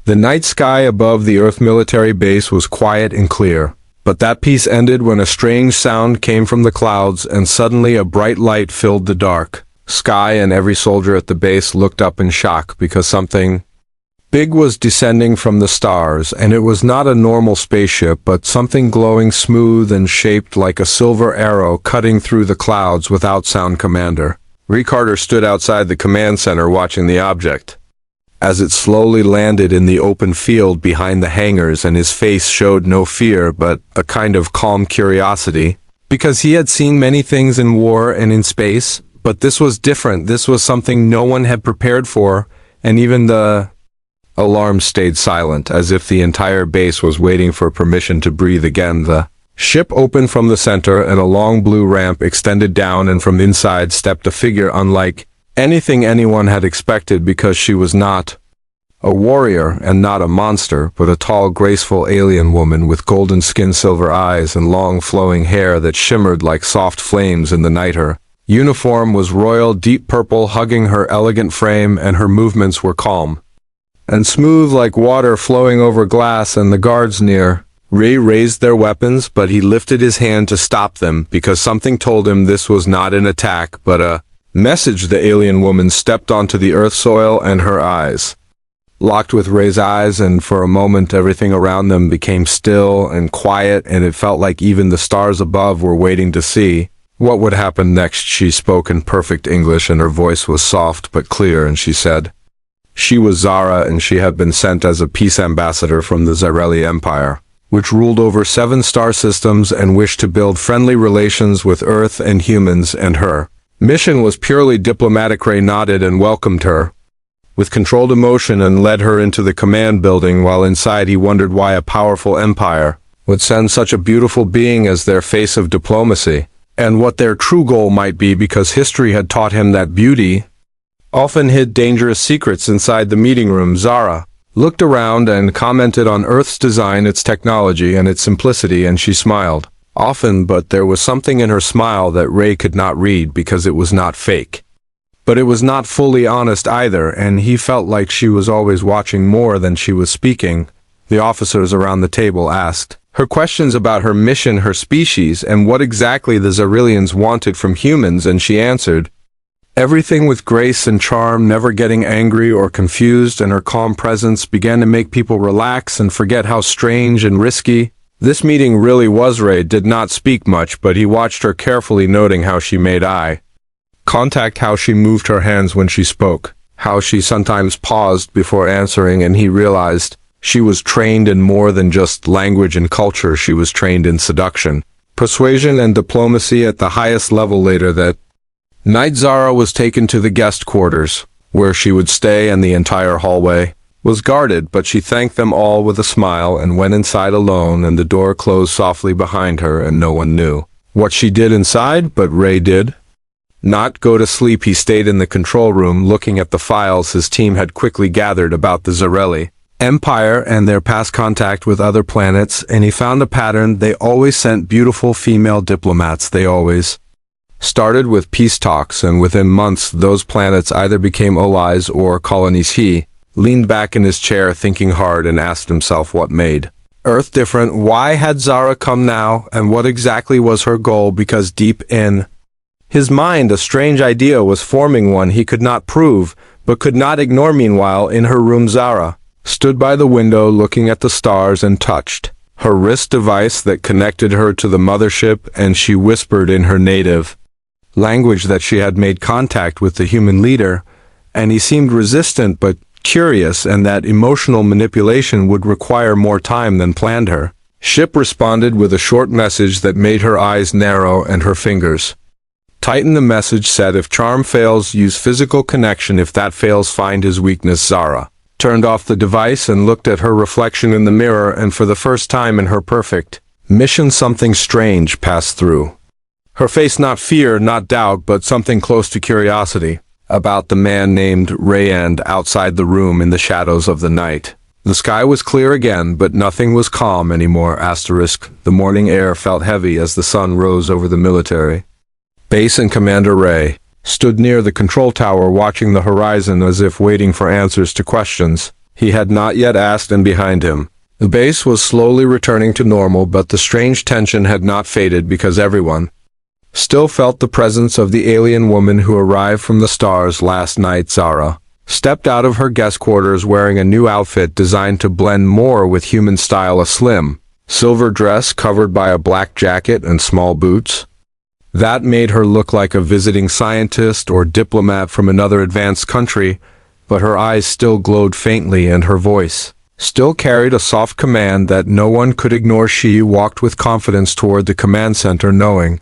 The night sky above the Earth military base was quiet and clear, but that peace ended when a strange sound came from the clouds and suddenly a bright light filled the dark sky, and every soldier at the base looked up in shock because something big was descending from the stars, and it was not a normal spaceship but something glowing smooth and shaped like a silver arrow cutting through the clouds without sound. Commander Ricardo stood outside the command center watching the object as it slowly landed in the open field behind the hangars, and his face showed no fear but a kind of calm curiosity, because he had seen many things in war and in space, but this was different. This was something no one had prepared for, and even the alarm stayed silent, as if the entire base was waiting for permission to breathe again. The ship opened from the center, and a long blue ramp extended down, and from inside stepped a figure unlike anything anyone had expected, because she was not a warrior and not a monster, but a tall, graceful alien woman with golden skin, silver eyes, and long flowing hair that shimmered like soft flames in the night. Her uniform was royal deep purple, hugging her elegant frame, and her movements were calm and smooth like water flowing over glass. And the guards near Ray raised their weapons, but he lifted his hand to stop them because something told him this was not an attack but a message. The alien woman stepped onto the earth soil, and her eyes locked with Ray's eyes, and for a moment everything around them became still and quiet, and it felt like even the stars above were waiting to see what would happen next. She spoke in perfect English, and her voice was soft but clear, and she said she was Zara, and she had been sent as a peace ambassador from the Zareli Empire, which ruled over 7 star systems and wished to build friendly relations with Earth and humans, and her mission was purely diplomatic. Ray nodded and welcomed her with controlled emotion and led her into the command building. While inside, he wondered why a powerful empire would send such a beautiful being as their face of diplomacy, and what their true goal might be, because history had taught him that beauty often hid dangerous secrets inside the meeting room. Zara looked around and commented on Earth's design, its technology, and its simplicity, and she smiled often, but there was something in her smile that Ray could not read, because it was not fake. But it was not fully honest either, and he felt like she was always watching more than she was speaking. The officers around the table asked her questions about her mission, her species, and what exactly the Zarelians wanted from humans, and she answered everything with grace and charm, never getting angry or confused, and her calm presence began to make people relax and forget how strange and risky this meeting really was. Ray did not speak much, but he watched her carefully, noting how she made eye contact, how she moved her hands when she spoke, how she sometimes paused before answering, and he realized she was trained in more than just language and culture. She was trained in seduction, persuasion, and diplomacy at the highest level. Later that night, Zara was taken to the guest quarters, where she would stay, and the entire hallway was guarded, but she thanked them all with a smile and went inside alone, and the door closed softly behind her, and no one knew what she did inside, but Ray did not go to sleep. He stayed in the control room looking at the files his team had quickly gathered about the Zareli Empire and their past contact with other planets, and he found a pattern. They always sent beautiful female diplomats. They always started with peace talks, and within months those planets either became allies or colonies. He leaned back in his chair thinking hard and asked himself what made Earth different. Why had Zara come now, and what exactly was her goal? Because deep in his mind a strange idea was forming, one he could not prove but could not ignore. Meanwhile, in her room, Zara stood by the window looking at the stars and touched her wrist device that connected her to the mothership, and she whispered in her native language that she had made contact with the human leader, and he seemed resistant but curious, and that emotional manipulation would require more time than planned. Her ship responded with a short message that made her eyes narrow and her fingers tighten. The message said, if charm fails, use physical connection. If that fails, find his weakness. Zara turned off the device and looked at her reflection in the mirror, and for the first time in her perfect mission, something strange passed through her face. Not fear, not doubt, but something close to curiosity about the man named Rayand outside the room in the shadows of the night. The sky was clear again, but nothing was calm anymore. The morning air felt heavy as the sun rose over the military base, and Commander Ray stood near the control tower watching the horizon as if waiting for answers to questions He had not yet asked, and behind him. The base was slowly returning to normal, but the strange tension had not faded because everyone still felt the presence of the alien woman who arrived from the stars last night. Zara stepped out of her guest quarters wearing a new outfit designed to blend more with human style, a slim, silver dress covered by a black jacket and small boots. That made her look like a visiting scientist or diplomat from another advanced country, but her eyes still glowed faintly and her voice still carried a soft command that no one could ignore. She walked with confidence toward the command center, knowing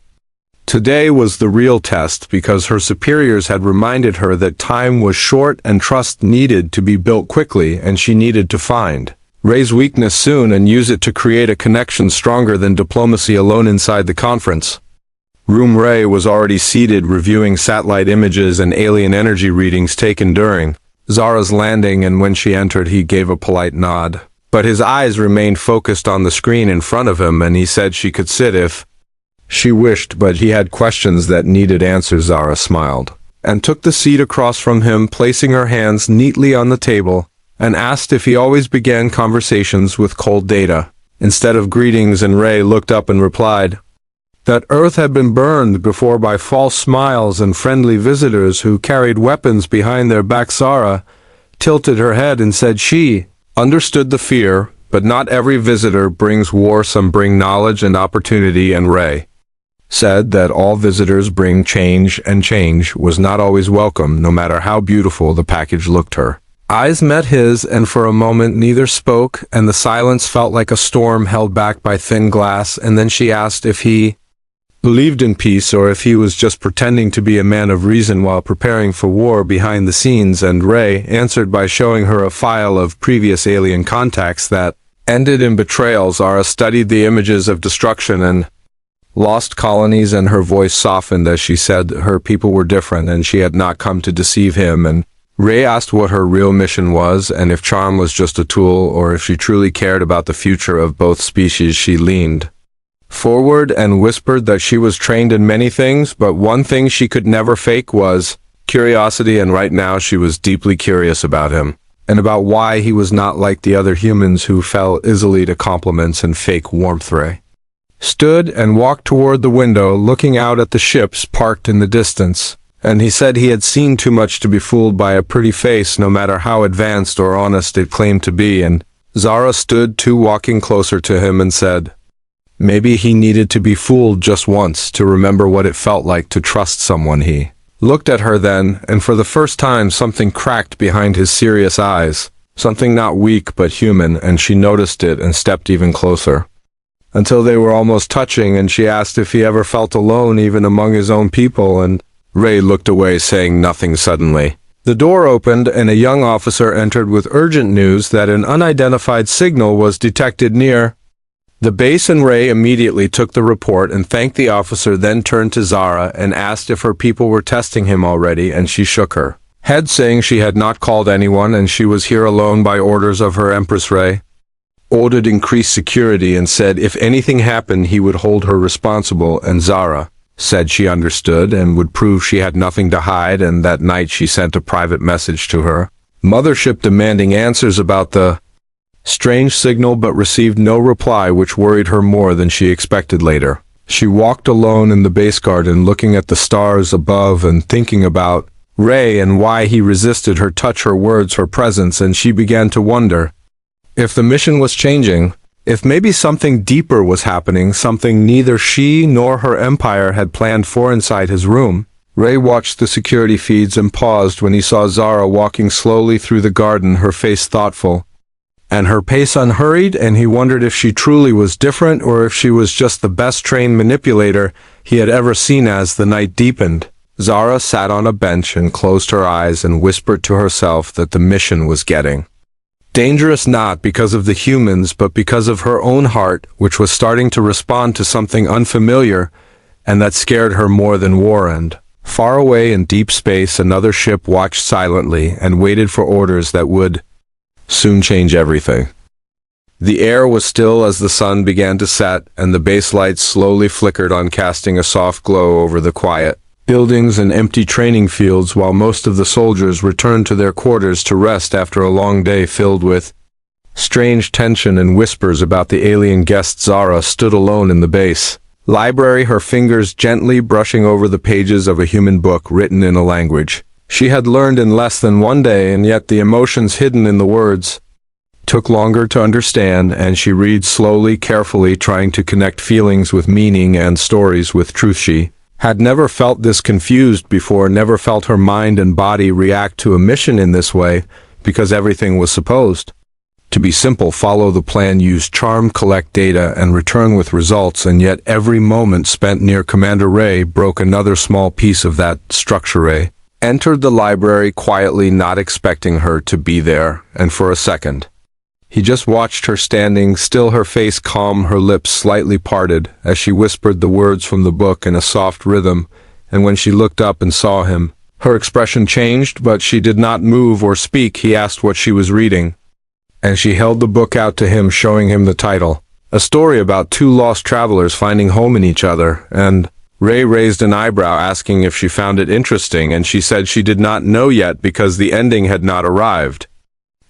today was the real test, because her superiors had reminded her that time was short and trust needed to be built quickly, and she needed to find Ray's weakness soon and use it to create a connection stronger than diplomacy alone. Inside the conference room, Ray was already seated reviewing satellite images and alien energy readings taken during Zara's landing, and when she entered he gave a polite nod. But his eyes remained focused on the screen in front of him, and he said she could sit if she wished, but he had questions that needed answers. Zara smiled and took the seat across from him, placing her hands neatly on the table, and asked if he always began conversations with cold data instead of greetings, and Ray looked up and replied that Earth had been burned before by false smiles and friendly visitors who carried weapons behind their back. Zara tilted her head and said she understood the fear, but not every visitor brings war, some bring knowledge and opportunity, and Ray said that all visitors bring change, and change was not always welcome, no matter how beautiful the package looked. Her eyes met his, and for a moment neither spoke, and the silence felt like a storm held back by thin glass. And then she asked if he believed in peace, or if he was just pretending to be a man of reason while preparing for war behind the scenes, and Ray answered by showing her a file of previous alien contacts that ended in betrayal. Zara studied the images of destruction and lost colonies, and her voice softened as she said her people were different and she had not come to deceive him. And Ray asked what her real mission was, and if charm was just a tool, or if she truly cared about the future of both species. She leaned forward and whispered that she was trained in many things, but one thing she could never fake was curiosity, and right now she was deeply curious about him, and about why he was not like the other humans who fell easily to compliments and fake warmth. Ray stood and walked toward the window, looking out at the ships parked in the distance, and he said he had seen too much to be fooled by a pretty face, no matter how advanced or honest it claimed to be. And Zara stood too, walking closer to him, and said maybe he needed to be fooled just once to remember what it felt like to trust someone. He looked at her then, and for the first time something cracked behind his serious eyes, something not weak but human, and she noticed it and stepped even closer, until they were almost touching, and she asked if he ever felt alone even among his own people, and Ray looked away, saying nothing. Suddenly the door opened and a young officer entered with urgent news that an unidentified signal was detected near the base, and Ray immediately took the report and thanked the officer, then turned to Zara and asked if her people were testing him already, and she shook her head, saying she had not called anyone and she was here alone by orders of her Empress. Ray ordered increased security and said if anything happened he would hold her responsible, and Zara said she understood and would prove she had nothing to hide. And that night she sent a private message to her mothership demanding answers about the strange signal, but received no reply, which worried her more than she expected. Later, she walked alone in the base garden, looking at the stars above and thinking about Ray and why he resisted her touch, her words, her presence, and she began to wonder if the mission was changing, if maybe something deeper was happening, something neither she nor her empire had planned for. Inside his room, Ray watched the security feeds and paused when he saw Zara walking slowly through the garden, her face thoughtful and her pace unhurried, and he wondered if she truly was different or if she was just the best trained manipulator he had ever seen. As the night deepened, Zara sat on a bench and closed her eyes and whispered to herself that the mission was getting dangerous, not because of the humans, but because of her own heart, which was starting to respond to something unfamiliar, and that scared her more than war. And far away in deep space, another ship watched silently and waited for orders that would soon change everything. The air was still as the sun began to set, and the base lights slowly flickered on, casting a soft glow over the quiet buildings and empty training fields, while most of the soldiers returned to their quarters to rest after a long day filled with strange tension and whispers about the alien guest. Zara stood alone in the base library, her fingers gently brushing over the pages of a human book written in a language she had learned in less than one day, and yet the emotions hidden in the words took longer to understand, and she read slowly, carefully, trying to connect feelings with meaning and stories with truth. She had never felt this confused before, never felt her mind and body react to a mission in this way, because everything was supposed to be simple: follow the plan, use charm, collect data, and return with results, and yet every moment spent near Commander Ray broke another small piece of that structure. Ray entered the library quietly, not expecting her to be there, and for a second he just watched her standing still, her face calm, her lips slightly parted as she whispered the words from the book in a soft rhythm, and when she looked up and saw him, her expression changed, but she did not move or speak. He asked what she was reading, and she held the book out to him, showing him the title, a story about two lost travelers finding home in each other, and Ray raised an eyebrow, asking if she found it interesting, and she said she did not know yet because the ending had not arrived.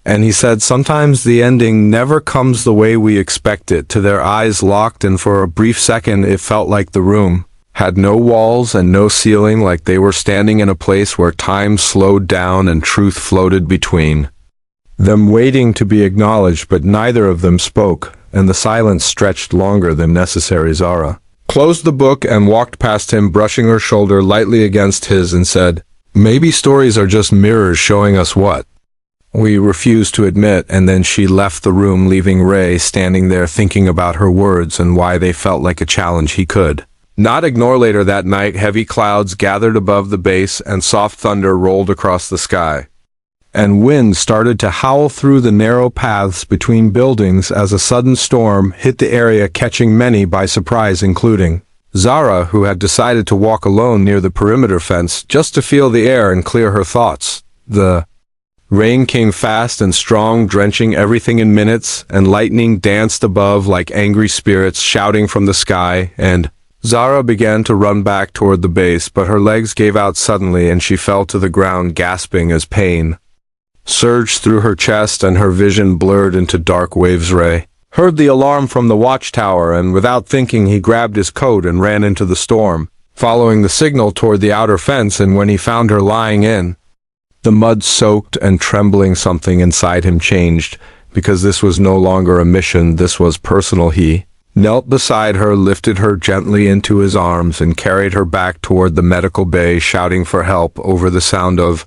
And he said, sometimes the ending never comes the way we expect it. To their eyes locked, and for a brief second it felt like the room had no walls and no ceiling, like they were standing in a place where time slowed down and truth floated between them, waiting to be acknowledged, but neither of them spoke, and the silence stretched longer than necessary. Zara closed the book and walked past him, brushing her shoulder lightly against his, and said, maybe stories are just mirrors showing us what we refuse to admit. And then she left the room, leaving Ray standing there thinking about her words and why they felt like a challenge he could not ignore. Later that night, heavy clouds gathered above the base and soft thunder rolled across the sky, and wind started to howl through the narrow paths between buildings as a sudden storm hit the area, catching many by surprise, including Zara, who had decided to walk alone near the perimeter fence just to feel the air and clear her thoughts. The rain came fast and strong, drenching everything in minutes, and lightning danced above like angry spirits shouting from the sky, and Zara began to run back toward the base, but her legs gave out suddenly and she fell to the ground, gasping as pain surged through her chest and her vision blurred into dark waves. Ray heard the alarm from the watchtower, and without thinking he grabbed his coat and ran into the storm, following the signal toward the outer fence. And when he found her lying in the mud, soaked and trembling, something inside him changed, because this was no longer a mission, this was personal. He knelt beside her, lifted her gently into his arms, and carried her back toward the medical bay, shouting for help over the sound of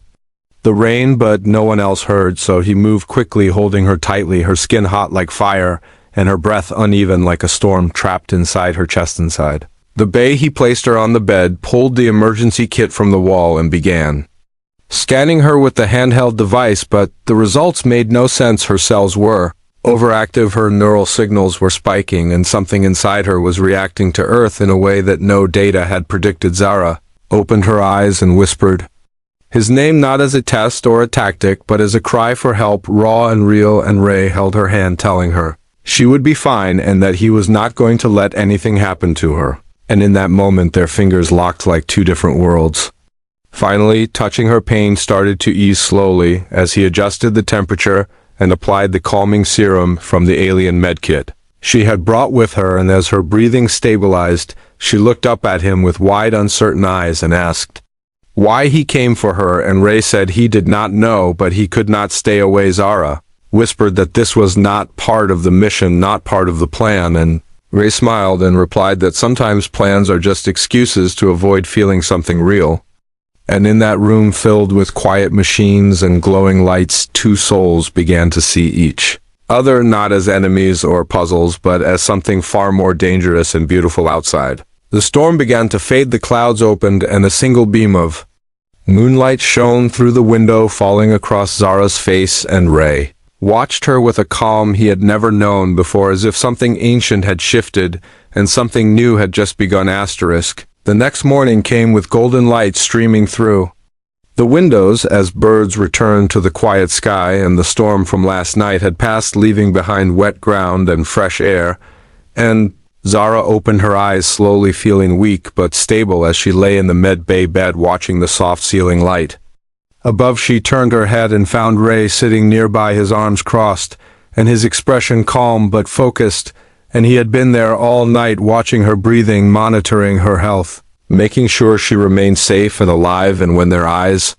the rain, but no one else heard, so he moved quickly, holding her tightly, her skin hot like fire and her breath uneven like a storm trapped inside her chest. Inside the bay, he placed her on the bed, pulled the emergency kit from the wall, and began scanning her with the handheld device, but the results made no sense. Her cells were overactive, her neural signals were spiking, and something inside her was reacting to Earth in a way that no data had predicted. Zara opened her eyes and whispered his name, not as a test or a tactic, but as a cry for help, raw and real, and Ray held her hand, telling her she would be fine and that he was not going to let anything happen to her. And in that moment, their fingers locked like two different worlds. Finally, touching her, pain started to ease slowly as he adjusted the temperature and applied the calming serum from the alien medkit she had brought with her, and as her breathing stabilized, she looked up at him with wide, uncertain eyes and asked why he came for her, and Ray said he did not know, but he could not stay away. Zara whispered that this was not part of the mission, not part of the plan, and Ray smiled and replied that sometimes plans are just excuses to avoid feeling something real. And in that room filled with quiet machines and glowing lights, two souls began to see each other not as enemies or puzzles, but as something far more dangerous and beautiful outside. The storm began to fade, the clouds opened, and a single beam of moonlight shone through the window, falling across Zara's face, and Ray watched her with a calm he had never known before, as if something ancient had shifted and something new had just begun. The next morning came with golden light streaming through the windows as birds returned to the quiet sky, and the storm from last night had passed, leaving behind wet ground and fresh air, and Zara opened her eyes slowly, feeling weak but stable as she lay in the med-bay bed watching the soft ceiling light. Above, she turned her head and found Ray sitting nearby, his arms crossed, and his expression calm but focused, and he had been there all night watching her breathing, monitoring her health, making sure she remained safe and alive. And when their eyes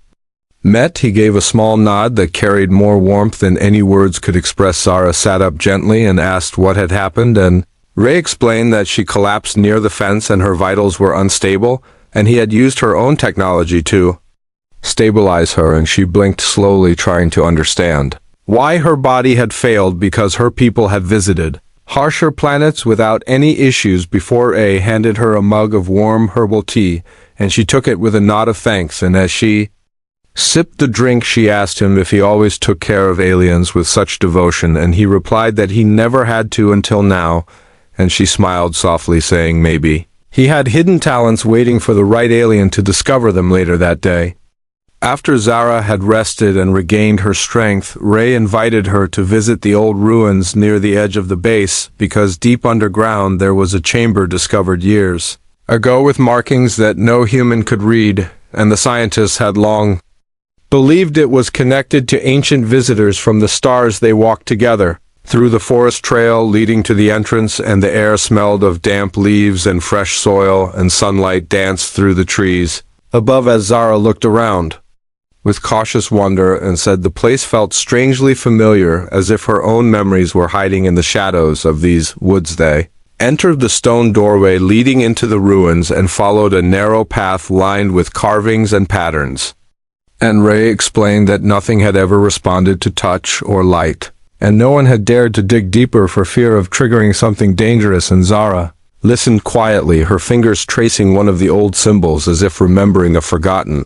met, he gave a small nod that carried more warmth than any words could express. Zara sat up gently and asked what had happened, and Ray explained that she collapsed near the fence and her vitals were unstable, and he had used her own technology to stabilize her. And she blinked slowly, trying to understand why her body had failed, because her people had visited harsher planets without any issues before. A handed her a mug of warm herbal tea, and she took it with a nod of thanks, and as she sipped the drink, she asked him if he always took care of aliens with such devotion, and he replied that he never had to until now, and she smiled softly, saying maybe he had hidden talents waiting for the right alien to discover them later that day. After Zara had rested and regained her strength, Ray invited her to visit the old ruins near the edge of the base, because deep underground there was a chamber discovered years ago with markings that no human could read, and the scientists had long believed it was connected to ancient visitors from the stars they walked together through the forest trail leading to the entrance, and the air smelled of damp leaves and fresh soil, and sunlight danced through the trees above as Zara looked around with cautious wonder and said the place felt strangely familiar, as if her own memories were hiding in the shadows of these woods. They entered the stone doorway leading into the ruins and followed a narrow path lined with carvings and patterns. And Ray explained that nothing had ever responded to touch or light, and no one had dared to dig deeper for fear of triggering something dangerous. And Zara listened quietly, her fingers tracing one of the old symbols as if remembering a forgotten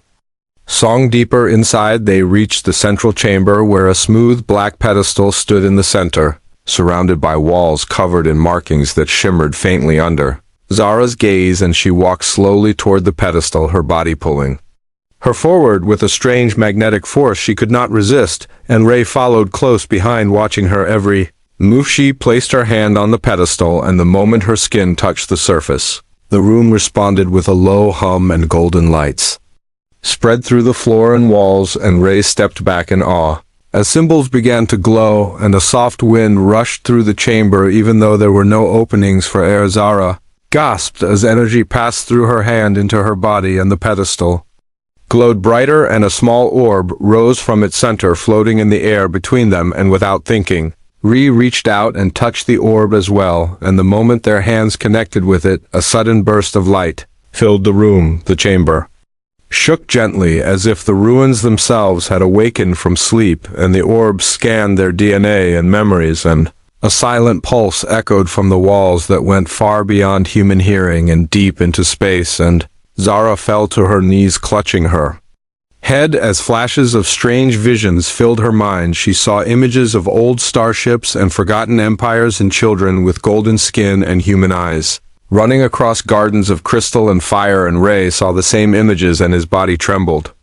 song. Deeper inside, they reached the central chamber, where a smooth black pedestal stood in the center, surrounded by walls covered in markings that shimmered faintly under Zara's gaze, and she walked slowly toward the pedestal, her body pulling her forward with a strange magnetic force she could not resist, and Ray followed close behind, watching her every move. She placed her hand on the pedestal, and the moment her skin touched the surface, the room responded with a low hum, and golden lights spread through the floor and walls, and Ray stepped back in awe as symbols began to glow, and a soft wind rushed through the chamber even though there were no openings for air. Zara gasped as energy passed through her hand into her body, and the pedestal glowed brighter, and a small orb rose from its center, floating in the air between them. And without thinking, Ray reached out and touched the orb as well, and the moment their hands connected with it, a sudden burst of light filled the room. The chamber shook gently, as if the ruins themselves had awakened from sleep, and the orb scanned their DNA and memories, and a silent pulse echoed from the walls that went far beyond human hearing and deep into space. And Zara fell to her knees, clutching her head as flashes of strange visions filled her mind. She saw images of old starships and forgotten empires, and children with golden skin and human eyes running across gardens of crystal and fire. And Ray saw the same images, and his body trembled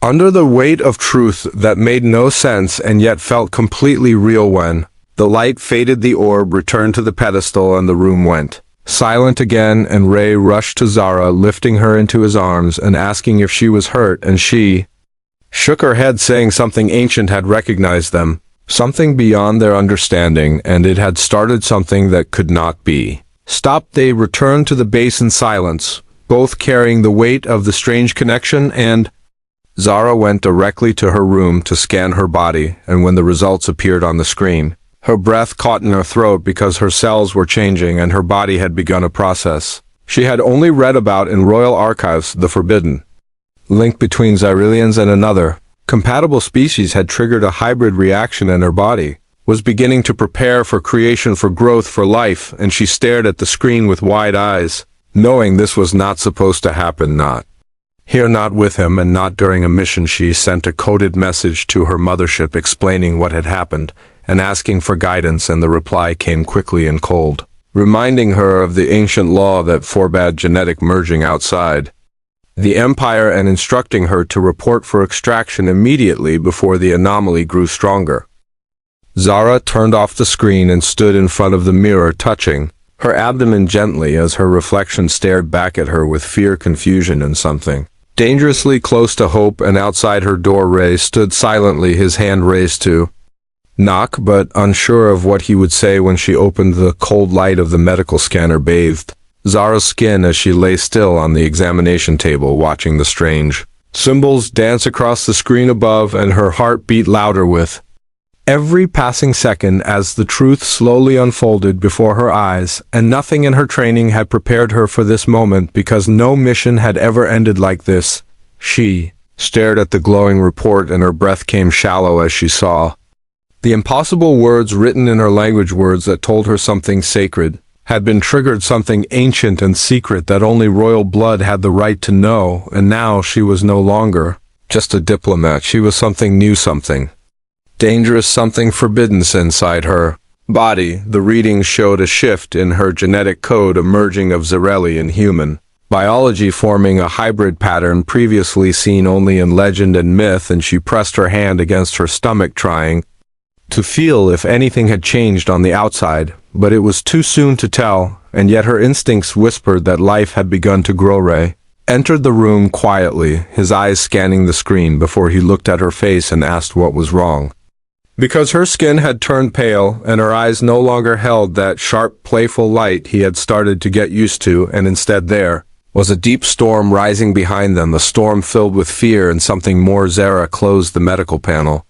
under the weight of truth that made no sense and yet felt completely real. When the light faded, the orb returned to the pedestal, and the room went silent again, and Ray rushed to Zara, lifting her into his arms and asking if she was hurt, and she shook her head, saying something ancient had recognized them, something beyond their understanding, and it had started something that could not be stopped. They returned to the base in silence, both carrying the weight of the strange connection, and Zara went directly to her room to scan her body, and when the results appeared on the screen, her breath caught in her throat because her cells were changing and her body had begun a process she had only read about in royal archives. The forbidden link between Xyrilians and another compatible species had triggered a hybrid reaction, and her body was beginning to prepare for creation, for growth, for life. And she stared at the screen with wide eyes, knowing this was not supposed to happen, not here, not with him, and not during a mission. She sent a coded message to her mothership explaining what had happened and asking for guidance, and the reply came quickly and cold, reminding her of the ancient law that forbade genetic merging outside the Empire, and instructing her to report for extraction immediately before the anomaly grew stronger. Zara turned off the screen and stood in front of the mirror, touching her abdomen gently as her reflection stared back at her with fear, confusion, and something dangerously close to hope, and outside her door Ray stood silently, his hand raised to knock, but unsure of what he would say when she opened the cold light of the medical scanner bathed Zara's skin as she lay still on the examination table, watching the strange symbols dance across the screen above, and her heart beat louder with every passing second as the truth slowly unfolded before her eyes. And nothing in her training had prepared her for this moment, because no mission had ever ended like this. She stared at the glowing report, and her breath came shallow as she saw the impossible words written in her language, words that told her something sacred had been triggered, something ancient and secret that only royal blood had the right to know. And now she was no longer just a diplomat. She was something new, something dangerous, something forbidden. Inside her body, the readings showed a shift in her genetic code, emerging of Zarelli and human biology, forming a hybrid pattern previously seen only in legend and myth. And she pressed her hand against her stomach, trying to feel if anything had changed on the outside, but it was too soon to tell, and yet her instincts whispered that life had begun to grow. Ray entered the room quietly, his eyes scanning the screen before he looked at her face and asked what was wrong. Because her skin had turned pale, and her eyes no longer held that sharp, playful light he had started to get used to, and instead there was a deep storm rising behind them, a storm filled with fear and something more. Zara closed the medical panel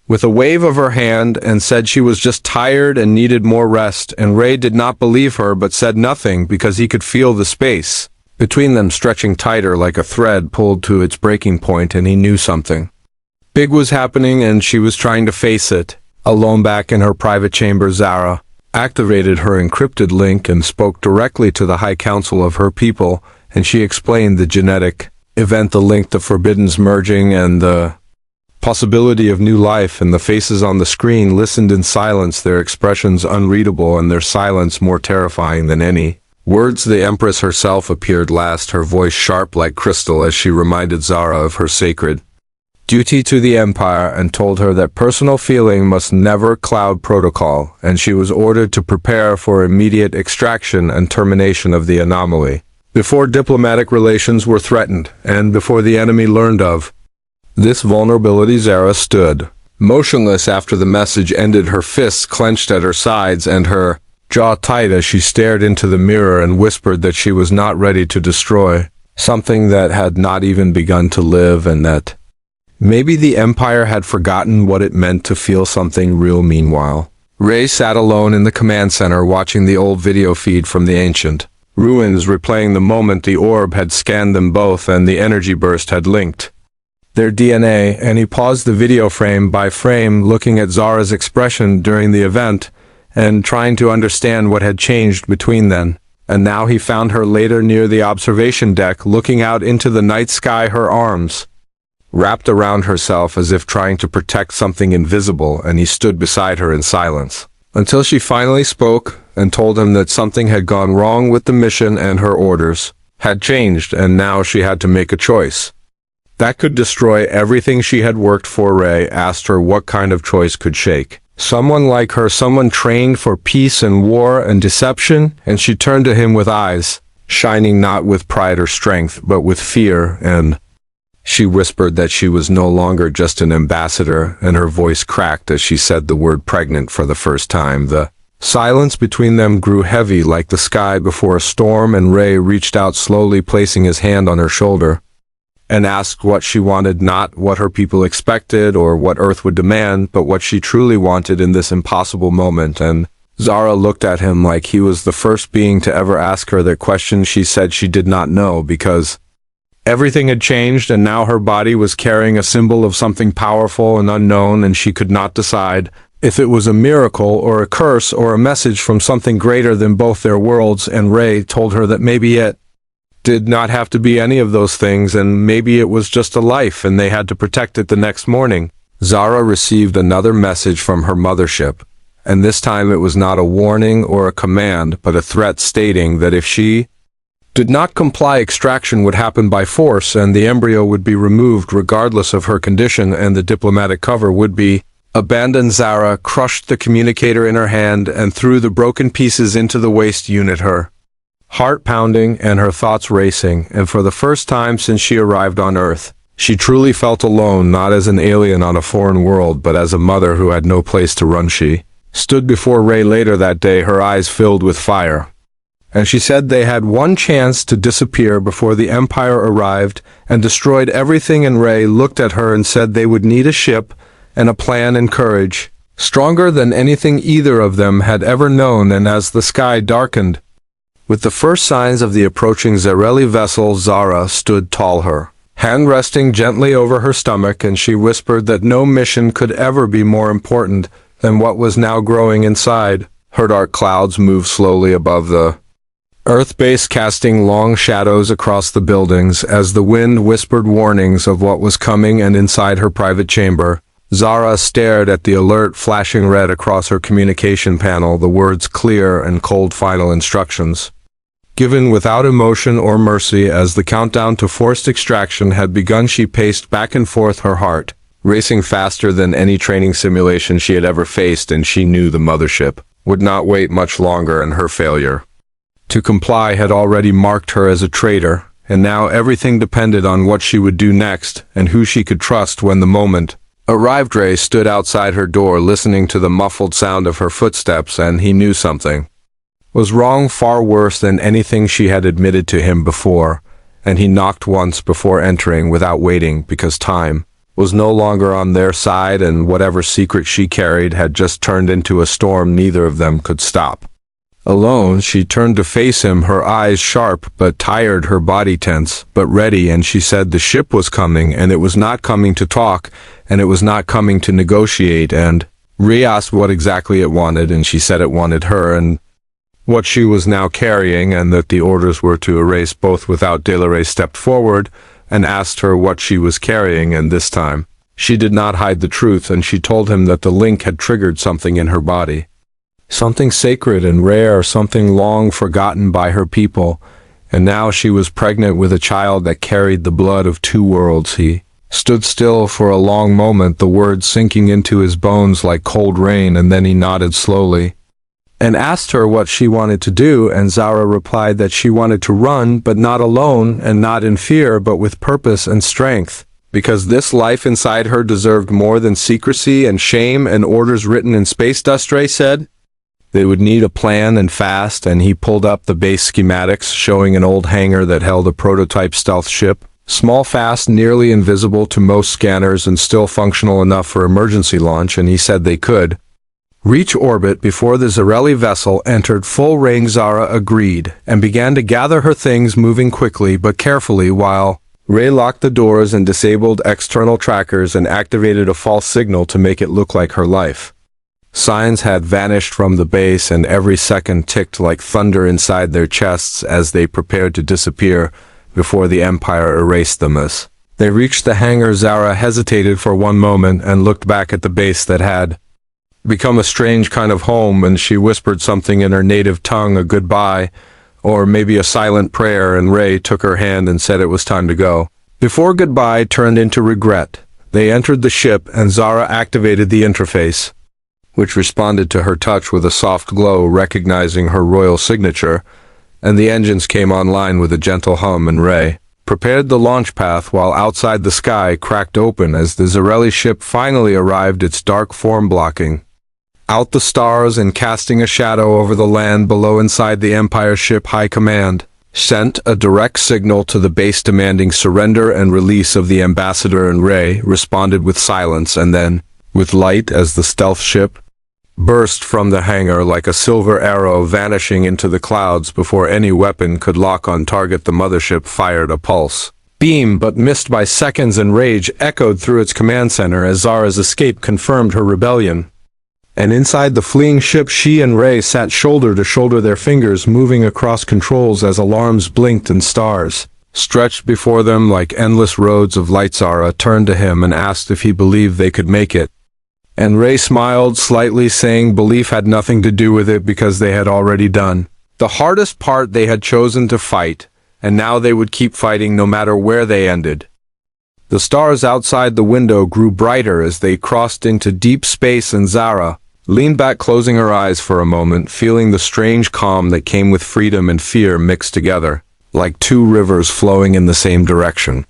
with a wave of her hand and said she was just tired and needed more rest, and Ray did not believe her but said nothing, because he could feel the space between them stretching tighter like a thread pulled to its breaking point, and he knew something big was happening, and she was trying to face it. Alone back in her private chamber, Zara activated her encrypted link and spoke directly to the High Council of her people, and she explained the genetic event, the link, the forbiddens merging, and the possibility of new life. And the faces on the screen listened in silence, their expressions unreadable and their silence more terrifying than any words. The Empress herself appeared last, her voice sharp like crystal as she reminded Zara of her sacred duty to the Empire, and told her that personal feeling must never cloud protocol, and she was ordered to prepare for immediate extraction and termination of the anomaly before diplomatic relations were threatened, and before the enemy learned of this vulnerability. Zara stood motionless after the message ended, her fists clenched at her sides and her jaw tight as she stared into the mirror and whispered that she was not ready to destroy something that had not even begun to live, and that maybe the Empire had forgotten what it meant to feel something real. Meanwhile, Ray sat alone in the command center, watching the old video feed from the ancient ruins, replaying the moment the orb had scanned them both and the energy burst had linked their DNA. And he paused the video frame by frame, looking at Zara's expression during the event and trying to understand what had changed between then and now. He found her later near the observation deck, looking out into the night sky, her arms wrapped around herself as if trying to protect something invisible, and he stood beside her in silence until she finally spoke and told him that something had gone wrong with the mission and her orders had changed, and now she had to make a choice that could destroy everything she had worked for. Ray asked her what kind of choice could shake someone like her, someone trained for peace and war and deception, and she turned to him with eyes shining not with pride or strength, but with fear, and she whispered that she was no longer just an ambassador, and her voice cracked as she said the word pregnant for the first time. The silence between them grew heavy like the sky before a storm, and Ray reached out slowly, placing his hand on her shoulder, and asked what she wanted, not what her people expected or what Earth would demand, but what she truly wanted in this impossible moment. And Zara looked at him like he was the first being to ever ask her that question. She said she did not know, because everything had changed, and now her body was carrying a symbol of something powerful and unknown, and she could not decide if it was a miracle or a curse or a message from something greater than both their worlds. And Ray told her that maybe it did not have to be any of those things, and maybe it was just a life and they had to protect it. The next morning, Zara received another message from her mothership, and this time it was not a warning or a command, but a threat stating that if she did not comply, extraction would happen by force, and the embryo would be removed regardless of her condition, and the diplomatic cover would be Abandoned Zara crushed the communicator in her hand and threw the broken pieces into the waste unit, her heart pounding and her thoughts racing, and for the first time since she arrived on Earth, she truly felt alone, not as an alien on a foreign world, but as a mother who had no place to run. She stood before Ray later that day, her eyes filled with fire, and she said they had one chance to disappear before the Empire arrived and destroyed everything, and Ray looked at her and said they would need a ship and a plan and courage, stronger than anything either of them had ever known. And as the sky darkened, with the first signs of the approaching Zareli vessel, Zara stood tall, her hand resting gently over her stomach, and she whispered that no mission could ever be more important than what was now growing inside her. Dark clouds moved slowly above the Earth base, casting long shadows across the buildings as the wind whispered warnings of what was coming, and inside her private chamber, Zara stared at the alert flashing red across her communication panel, the words clear and cold, final instructions, given without emotion or mercy. As the countdown to forced extraction had begun, she paced back and forth, her heart racing faster than any training simulation she had ever faced, and she knew the mothership would not wait much longer, and her failure to comply had already marked her as a traitor, and now everything depended on what she would do next and who she could trust. When the moment arrived, Ray stood outside her door, listening to the muffled sound of her footsteps, and he knew something was wrong, far worse than anything she had admitted to him before, and he knocked once before entering without waiting, because time was no longer on their side, and whatever secret she carried had just turned into a storm neither of them could stop. Alone, she turned to face him, her eyes sharp but tired, her body tense but ready, and she said the ship was coming, and it was not coming to talk, and it was not coming to negotiate. And Ray asked what exactly it wanted, and she said it wanted her and what she was now carrying, and that the orders were to erase both. Without delay, Ray stepped forward and asked her what she was carrying, and this time she did not hide the truth, and she told him that the link had triggered something in her body. Something sacred and rare, something long forgotten by her people, and now she was pregnant with a child that carried the blood of two worlds. He stood still for a long moment, the words sinking into his bones like cold rain, and then he nodded slowly and asked her what she wanted to do, and Zara replied that she wanted to run, but not alone and not in fear, but with purpose and strength, because this life inside her deserved more than secrecy and shame and orders written in space dust. Ray said they would need a plan, and fast, and he pulled up the base schematics showing an old hangar that held a prototype stealth ship, small, fast, nearly invisible to most scanners, and still functional enough for emergency launch, and he said they could reach orbit before the Zareli vessel entered full range. Zara agreed and began to gather her things, moving quickly but carefully, while Ray locked the doors and disabled external trackers and activated a false signal to make it look like her life signs had vanished from the base, and every second ticked like thunder inside their chests as they prepared to disappear before the Empire erased them. As they reached the hangar, Zara hesitated for one moment and looked back at the base that had become a strange kind of home, and she whispered something in her native tongue, a goodbye, or maybe a silent prayer, and Ray took her hand and said it was time to go. Before goodbye turned into regret, they entered the ship, and Zara activated the interface, which responded to her touch with a soft glow, recognizing her royal signature, and the engines came online with a gentle hum, and Ray prepared the launch path while outside the sky cracked open as the Zareli ship finally arrived, its dark form blocking out the stars and casting a shadow over the land below. Inside, the Empire ship High Command sent a direct signal to the base demanding surrender and release of the ambassador, and Ray responded with silence and then with light as the stealth ship burst from the hangar like a silver arrow, vanishing into the clouds before any weapon could lock on target. The mothership fired a pulse beam but missed by seconds, and rage echoed through its command center as Zara's escape confirmed her rebellion. And inside the fleeing ship, she and Ray sat shoulder to shoulder, their fingers moving across controls as alarms blinked and stars stretched before them like endless roads of light. Zara turned to him and asked if he believed they could make it. And Ray smiled slightly, saying belief had nothing to do with it because they had already done the hardest part. They had chosen to fight, and now they would keep fighting no matter where they ended. The stars outside the window grew brighter as they crossed into deep space, and Zara leaned back, closing her eyes for a moment, feeling the strange calm that came with freedom and fear mixed together, like two rivers flowing in the same direction.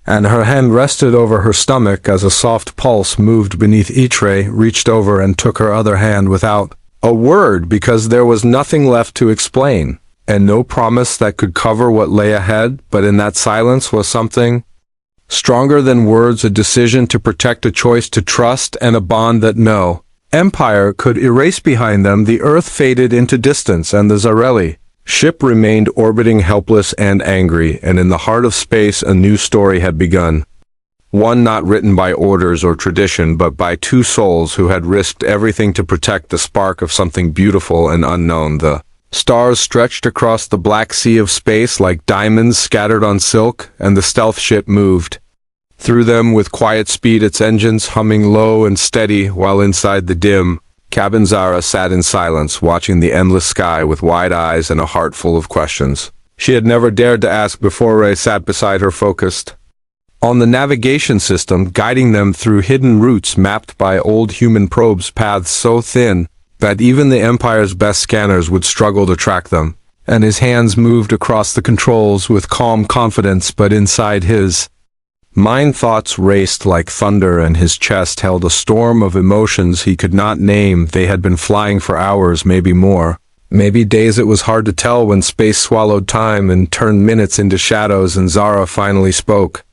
And her hand rested over her stomach as a soft pulse moved beneath each. Ray reached over and took her other hand without a word, because there was nothing left to explain, and no promise that could cover what lay ahead, but in that silence was something stronger than words, a decision to protect, a choice to trust, and a bond that no empire could erase behind them. The Earth faded into distance, and the Zarelli ship remained orbiting, helpless and angry, and in the heart of space a new story had begun. One not written by orders or tradition, but by two souls who had risked everything to protect the spark of something beautiful and unknown. The stars stretched across the black sea of space like diamonds scattered on silk, and the stealth ship moved through them with quiet speed, its engines humming low and steady, while inside the dim cabin Zara sat in silence, watching the endless sky with wide eyes and a heart full of questions she had never dared to ask before. Ray sat beside her, focused on the navigation system, guiding them through hidden routes mapped by old human probes, paths so thin that even the Empire's best scanners would struggle to track them. And his hands moved across the controls with calm confidence, but inside his mind thoughts raced like thunder, and his chest held a storm of emotions he could not name. They had been flying for hours, maybe more, maybe days. It was hard to tell when space swallowed time and turned minutes into shadows, and Zara finally spoke.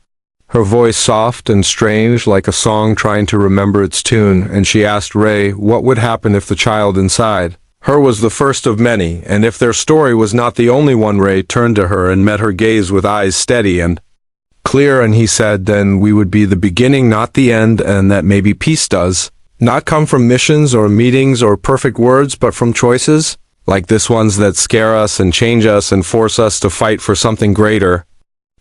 Her voice soft and strange, like a song trying to remember its tune, and she asked Ray what would happen if the child inside her was the first of many, and if their story was not the only one. Ray turned to her and met her gaze with eyes steady and clear, and he said, then we would be the beginning, not the end, and that maybe peace does not come from missions or meetings or perfect words, but from choices like this ones that scare us and change us and force us to fight for something greater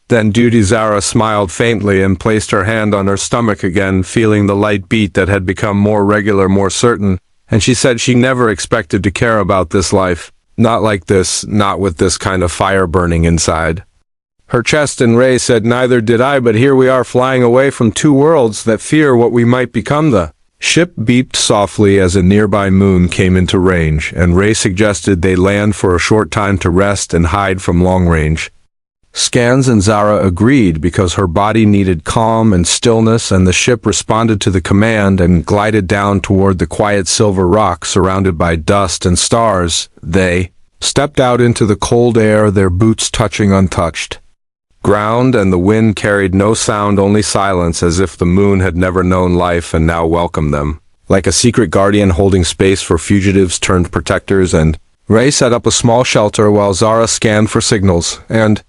than duty. Zara smiled faintly and placed her hand on her stomach again, feeling the light beat that had become more regular, more certain, and she said she never expected to care about this life, not like this, not with this kind of fire burning inside her chest. And Ray said, neither did I, but here we are flying away from two worlds that fear what we might become. The ship beeped softly as a nearby moon came into range, and Ray suggested they land for a short time to rest and hide from long-range scans, and Zara agreed because her body needed calm and stillness, and the ship responded to the command and glided down toward the quiet silver rock surrounded by dust and stars. They stepped out into the cold air, their boots touching untouched ground, and the wind carried no sound, only silence, as if the moon had never known life and now welcomed them, like a secret guardian holding space for fugitives turned protectors. And Ray set up a small shelter while Zara scanned for signals and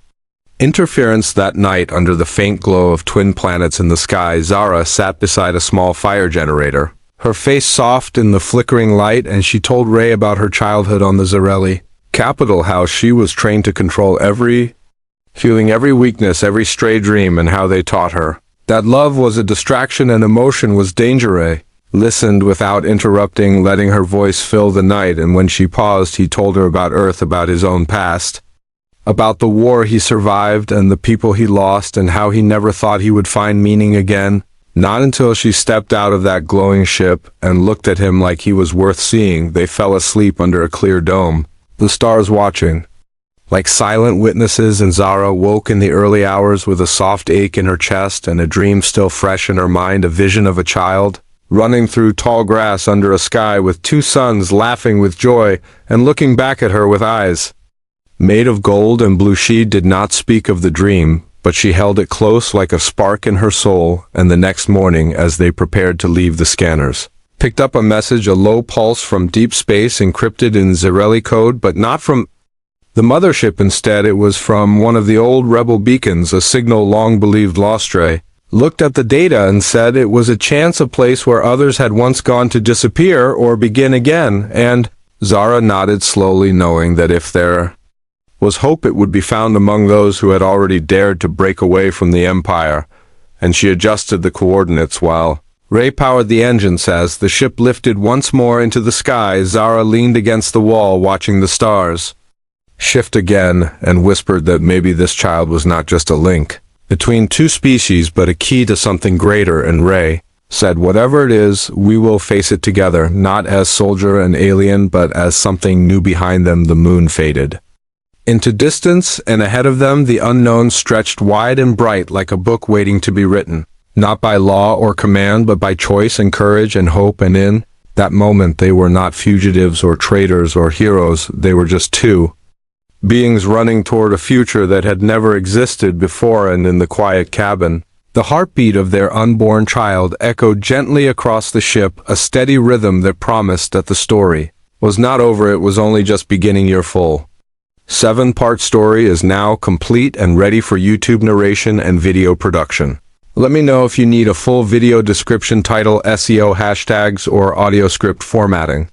interference. That night, under the faint glow of twin planets in the sky, Zara sat beside a small fire generator, her face soft in the flickering light, and she told Ray about her childhood on the Zarelli capital, how she was trained to control every feeling, every weakness, every stray dream, and how they taught her that love was a distraction and emotion was danger. Ray listened without interrupting, letting her voice fill the night, and when she paused, he told her about Earth, about his own past, about the war he survived and the people he lost, and how he never thought he would find meaning again. Not until she stepped out of that glowing ship and looked at him like he was worth seeing. They fell asleep under a clear dome, the stars watching like silent witnesses, and Zara woke in the early hours with a soft ache in her chest and a dream still fresh in her mind, a vision of a child running through tall grass under a sky with two suns, laughing with joy and looking back at her with eyes made of gold and blue. She did not speak of the dream, but she held it close like a spark in her soul, and the next morning, as they prepared to leave, the scanners picked up a message, a low pulse from deep space, encrypted in Zarelli code, but not from the mothership. Instead, it was from one of the old rebel beacons, a signal long believed lost. Ray looked at the data and said it was a chance, a place where others had once gone to disappear or begin again, and Zara nodded slowly, knowing that if there was hope, it would be found among those who had already dared to break away from the Empire. And she adjusted the coordinates while Ray powered the engines. As the ship lifted once more into the sky, Zara leaned against the wall, watching the stars shift again, and whispered that maybe this child was not just a link between two species but a key to something greater, and Ray said, "Whatever it is, we will face it together, not as soldier and alien, but as something new." Behind them, the moon faded into distance, and ahead of them, the unknown stretched wide and bright like a book waiting to be written, not by law or command, but by choice and courage and hope. And in that moment, they were not fugitives or traitors or heroes. They were just two beings running toward a future that had never existed before. And in the quiet cabin, the heartbeat of their unborn child echoed gently across the ship, a steady rhythm that promised that the story was not over. It was only just beginning. Your full 7-part story is now complete and ready for YouTube narration and video production. Let me know if you need a full video description, title, SEO, hashtags, or audio script formatting.